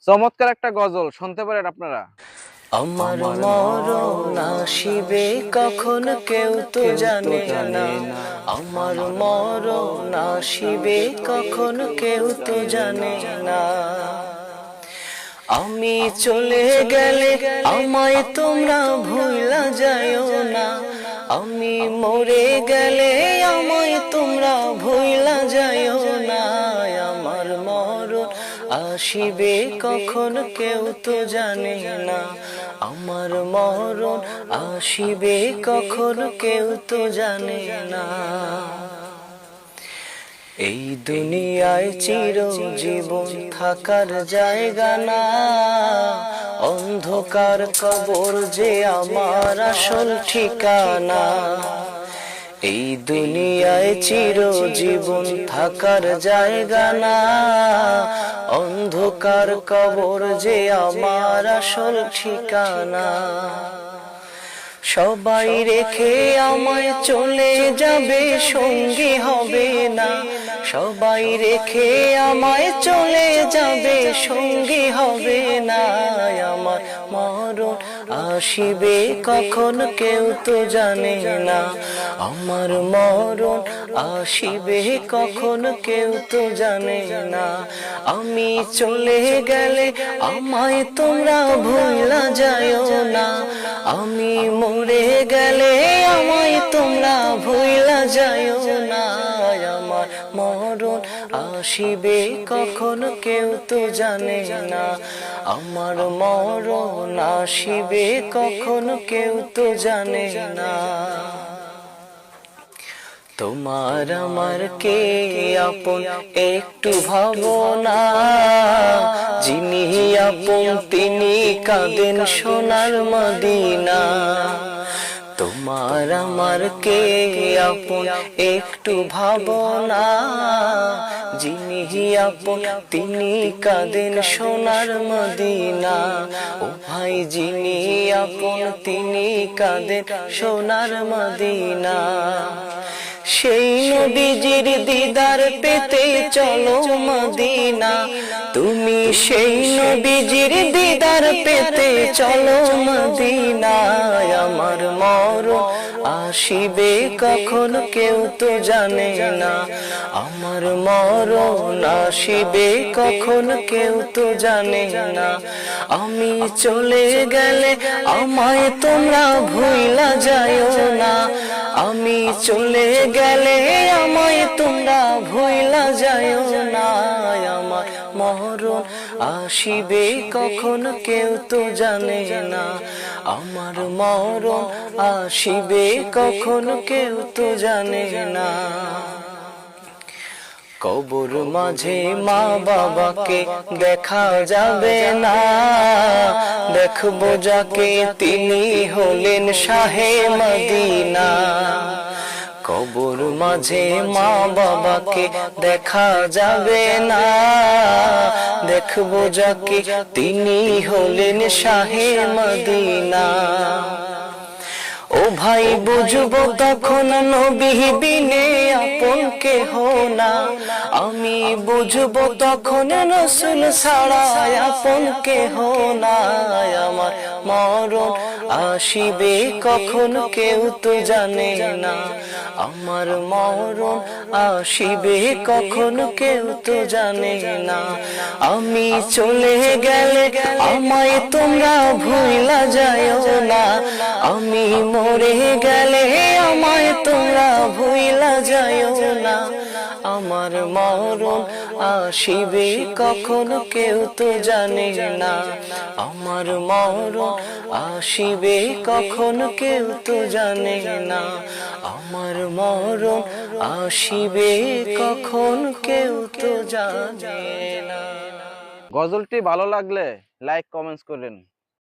চমৎকার একটা গজল শুনতে পারেন আপনারা। আমার মরণ আসিবে কখন কেউ তো জানে না। আমার মরণ আসিবে কখন কেউ তো জানে না। আমি চলে গেলে আমায় তোমরা ভুলা যায়ও না। আমি মরে গেলে আমায় তোমরা ভুলা যায়ও না। আমার মরণ আসিবে কখন কেউ তো জানে না। আমার মরণ আসিবে কখন কেউ তো জানে না। এই দুনিয়ায় চিরজীবন থাকার জায়গা না। অন্ধকার কবর যে আমার আসল ঠিকানা। এই দুনিয়ায় চিরজীবন থাকার জায়গা না। অন্ধকার কবর যে আমার আসল ঠিকানা। সবাই রেখে আমায় চলে যাবে, সঙ্গী হবে না। সবাই রেখে আমায় চলে যাবে, সঙ্গী হবে না। আমার মরণ আসিবে কখন কেউ তো জানে না। আমার মরণ আসিবে কখন কেউ তো জানে না। আমি চলে গেলে আমায় তোমরা ভুলা যায়ও না। আমি মরে গেলে আমায় তোমরা ভুলা যায়ও না। আমার মরণ আসিবে কখন কেউ তো জানে না। আমার মরণ আসিবে কখন কেউ তো জানে না। তোমার আমার কে আপন একটু ভাবনা। যিনি আপন তিনি কাঁদেন সোনার মদিনা। তোমার আমার কে আপন একটু ভাবনা। যিনি আপন তিনি কাঁদেন সোনার মদিনা। ও ভাই যিনি আপন তিনি কাঁদেন সোনার মদিনা। সেই নবীজির দিদার পেতে চলো মদিনা। তুমি সেই নবীজির দিদার পেতে চলো মদিনা। আমার মরণ আসিবে কখন কেউ তো জানে না। আমার মরণ আসিবে কখন কেউ তো জানে না। আমি চলে গেলে আমায় তোমরা ভুলা যায়ও না। আমি চলে গেলে আমায় তোমরা ভুলা যায়ও না। আমার মরণ আসিবে কখন কেউ তো জানে না। আমার মরণ আসিবে কখন কেউ তো জানে না। কবর মাঝে মা বাবাকে দেখা যাবে না। দেখবো যাকে তিনি হলেন শাহে মদিনা। কবর মাঝে মা বাবাকে দেখা যাবে না। দেখবো যাকে তিনি হলেন শাহে মদিনা। ও ভাই বুঝবো তখন নবী বিনে আপন কেহ না। আমি বুঝবো তখন রাসূল ছাড়া আপন কেহ না। আমার মরণ আসিবে কখন কেউ তো জানে না। আমার মরণ আসিবে কখন কেউ তো জানে না। আমি চলে গেলে আমায় তোমরা ভুলা যায়ও না। আমি মরে গেলে আমায় তোমরা ভুলা যায়ও না। আমার মরণ আসিবে কখন কেউ তো জানে না। আমার মরণ আসিবে কখন কেউ তো জানে না। আমার মরণ আসিবে কখন কেউ তো জানে না। গজলটি ভালো লাগলে লাইক কমেন্টস করেন।